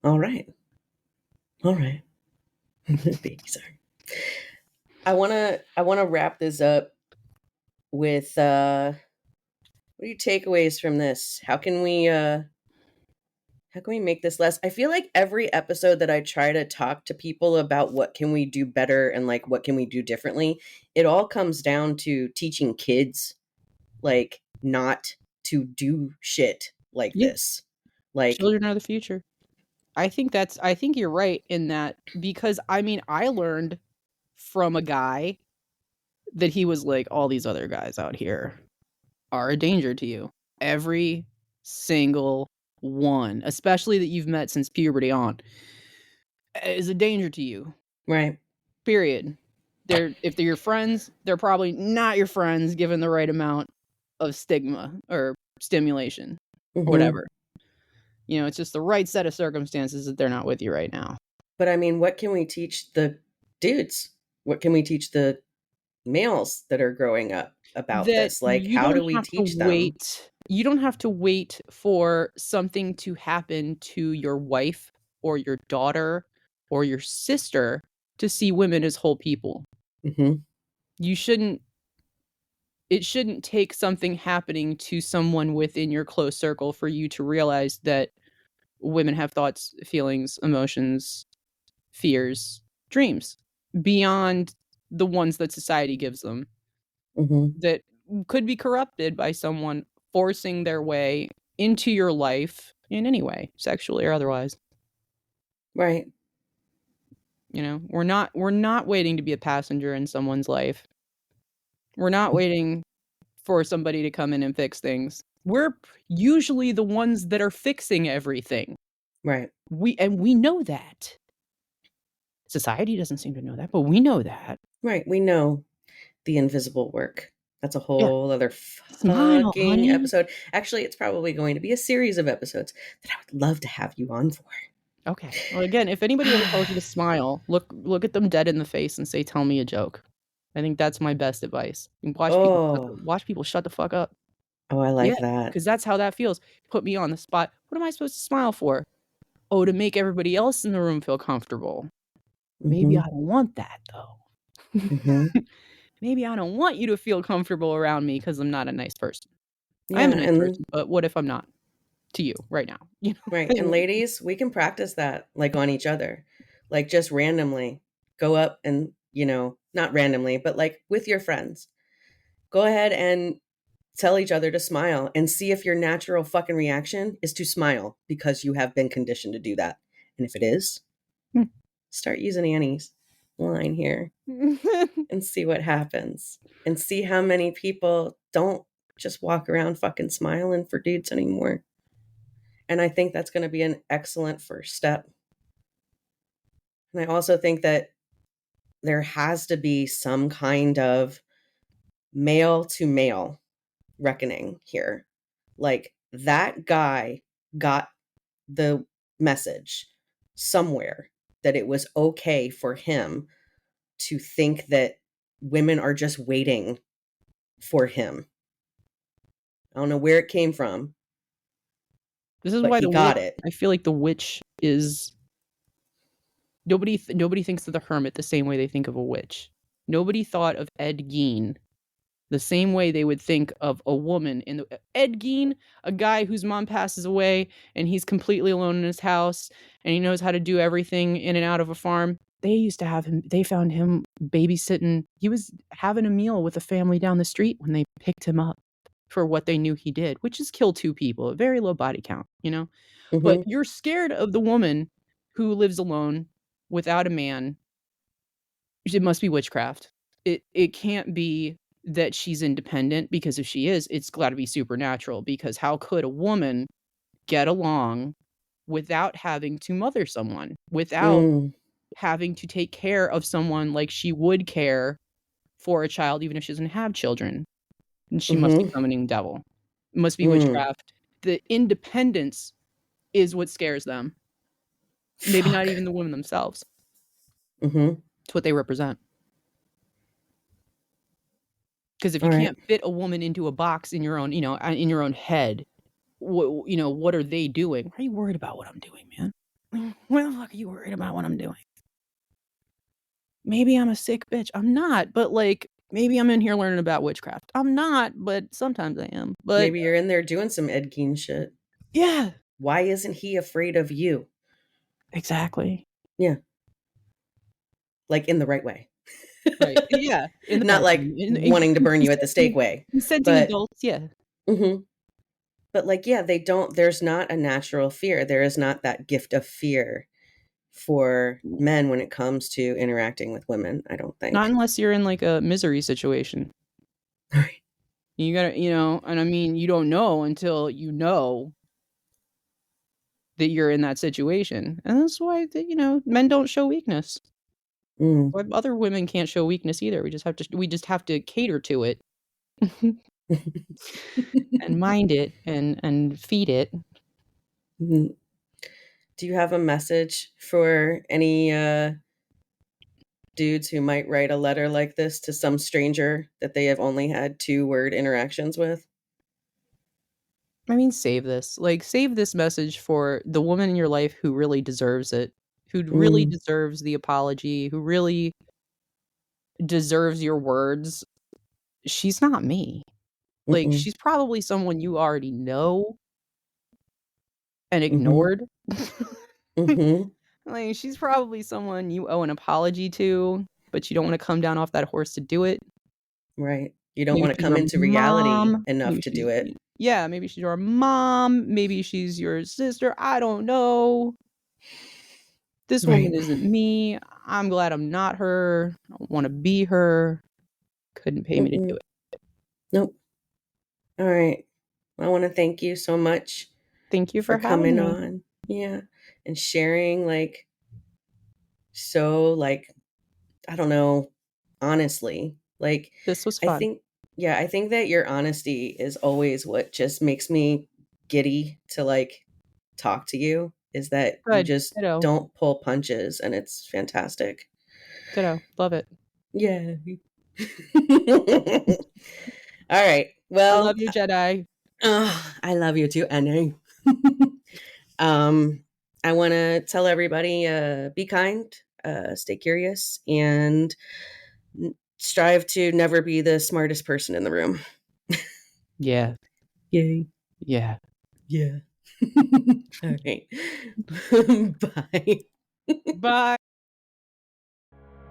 All right. All right. Baby, sorry. I wanna wrap this up with what are your takeaways from this? How can we make this less? I feel like every episode that I try to talk to people about what can we do better and like what can we do differently, it all comes down to teaching kids like not to do shit like Yeah, this. Like, children are the future. I think you're right in that, because I mean, I learned from a guy that he was like, all these other guys out here are a danger to you. Every single one, especially that you've met since puberty on, is a danger to you. right. Period. If they're your friends, they're probably not your friends given the right amount of stigma or stimulation or Mhm. whatever. You know, it's just the right set of circumstances that they're not with you right now. But I mean, what can we teach the dudes? What can we teach the males that are growing up about That this? Like, how do we teach them? you don't have to wait for something to happen to your wife or your daughter or your sister to see women as whole people. Mhm. You shouldn't It shouldn't take something happening to someone within your close circle for you to realize that women have thoughts, feelings, emotions, fears, dreams beyond the ones that society gives them, Mhm. that could be corrupted by someone forcing their way into your life in any way, sexually or otherwise. Right. You know, we're not waiting to be a passenger in someone's life. We're not waiting for somebody to come in and fix things. We're usually the ones that are fixing everything. Right. We know that. Society doesn't seem to know that, but we know that. Right. We know the invisible work. That's a Yeah. whole other Smile, fucking honey. episode. Actually, it's probably going to be a series of episodes that I would love to have you on for. Okay. Well, again, if anybody ever tells you to smile, look at them dead in the face and say, "Tell me a joke." I think that's my best advice. And Oh, watch people shut the fuck up. oh, I Yeah, like that. because that's how that feels. Put me on the spot. What am I supposed to smile for? Oh, to make everybody else in the room feel comfortable. Maybe I Mhm. don't want that though. Mhm. Maybe I don't want you to feel comfortable around me because I'm not a nice person. I am Yeah, a nice and person, but what if I'm not to you right now? You right, and know? ladies, we can practice that like on each other. Like just randomly go up and, not randomly, but like with your friends. Go ahead and tell each other to smile and see if your natural fucking reaction is to smile because you have been conditioned to do that. And if it is, start using Annie's line here and see what happens and see how many people don't just walk around fucking smiling for dudes anymore. And I think that's going to be an excellent first step. And I also think that there has to be some kind of male to male reckoning here. Like that guy got the message somewhere that it was okay for him to think that women are just waiting for him. I don't know where it came from, This is but why he got it. I feel like the witch is nobody thinks of the hermit the same way they think of a witch. Nobody thought of Ed Gein the same way they would think of a woman in the Ed Gein, a guy whose mom passes away and he's completely alone in his house and he knows how to do everything in and out of a farm. They found him babysitting. He was having a meal with a family down the street when they picked him up for what they knew he did, which is kill two people, a very low body count, you know? But Hmm. you're scared of the woman who lives alone without a man. It must be witchcraft. It can't be that she's independent, because if she is, it's got to be supernatural, because how could a woman get along without having to mother someone, without Mm, having to take care of someone like she would care for a child even if she doesn't have children? And she must be hmm. summoning devil. It must be Mm. witchcraft. The independence is what scares them. Maybe not Fuck. even the women themselves. Hmm. It's what they represent. Because if you All right. can't fit a woman into a box in your own, in your own head, what are they doing? Why are you worried about what I'm doing, man? Why the fuck are you worried about what I'm doing? maybe I'm a sick bitch. I'm not, but like maybe I'm in here learning about witchcraft. I'm not, but sometimes I am. But Maybe you're in there doing some Ed Gein shit. yeah, Why isn't he afraid of you? exactly. Yeah. Like in the right way. Right. Yeah. In the Not like bedroom, wanting to burn you at the stake way. consenting But adults. Yeah. mhm. But like, yeah, there's not a natural fear. There is not that gift of fear for men when it comes to interacting with women, I don't think. Not unless you're in like a misery situation. Right. You gotta, and I mean, you don't know until you know that you're in that situation. And that's why, men don't show weakness. Mm. Why other women can't show weakness either. We just have to cater to it and mind it and feed it. Mm. Do you have a message for any dudes who might write a letter like this to some stranger that they have only had 2-word interactions with? I mean, save this. Like, save this message for the woman in your life who really deserves it, who really Mm. deserves the apology, who really deserves your words. She's not me. Like, Mm-mm. she's probably someone you already know and Mhm. ignored. Mhm. Like, she's probably someone you owe an apology to, but you don't wanna come down off that horse to do it. Right. You don't Maybe wanna she's come your into reality mom, enough maybe to she's do it. yeah, maybe she's your mom, maybe she's your sister, I don't know. This Right. woman isn't me. I'm glad I'm not her. I don't wanna be her. Couldn't pay me to do Mm-mm. it. Nope. All right. I wanna thank you so much Thank you for for having coming me. on. Yeah. And sharing, like, so, like, I don't know, honestly. Like, This was I fun. think yeah, I think that your honesty is always what just makes me giddy to, like, talk to you, is that you Good. just Ditto. don't pull punches, and it's fantastic. Ditto. Love it. Yeah. All right. I Well, love you, Jedi. I love you too, Annie. um, I want to tell everybody, be kind, stay curious, and strive to never be the smartest person in the room. Yeah. Yay. Yeah. Yeah. All right. Bye. Bye.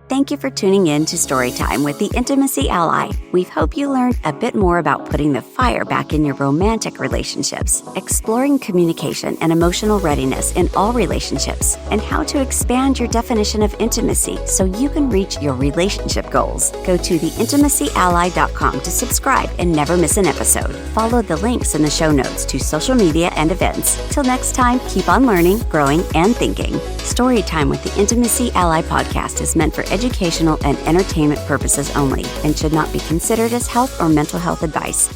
Thank you for tuning in to Storytime with the Intimacy Ally. We hope you learned a bit more about putting the fire back in your romantic relationships, exploring communication and emotional readiness in all relationships, and how to expand your definition of intimacy so you can reach your relationship goals. Go to theintimacyally.com to subscribe and never miss an episode. Follow the links in the show notes to social media and events. Till next time, keep on learning, growing, and thinking. Storytime with the Intimacy Ally podcast is meant for educational and entertainment purposes only and should not be considered as health or mental health advice.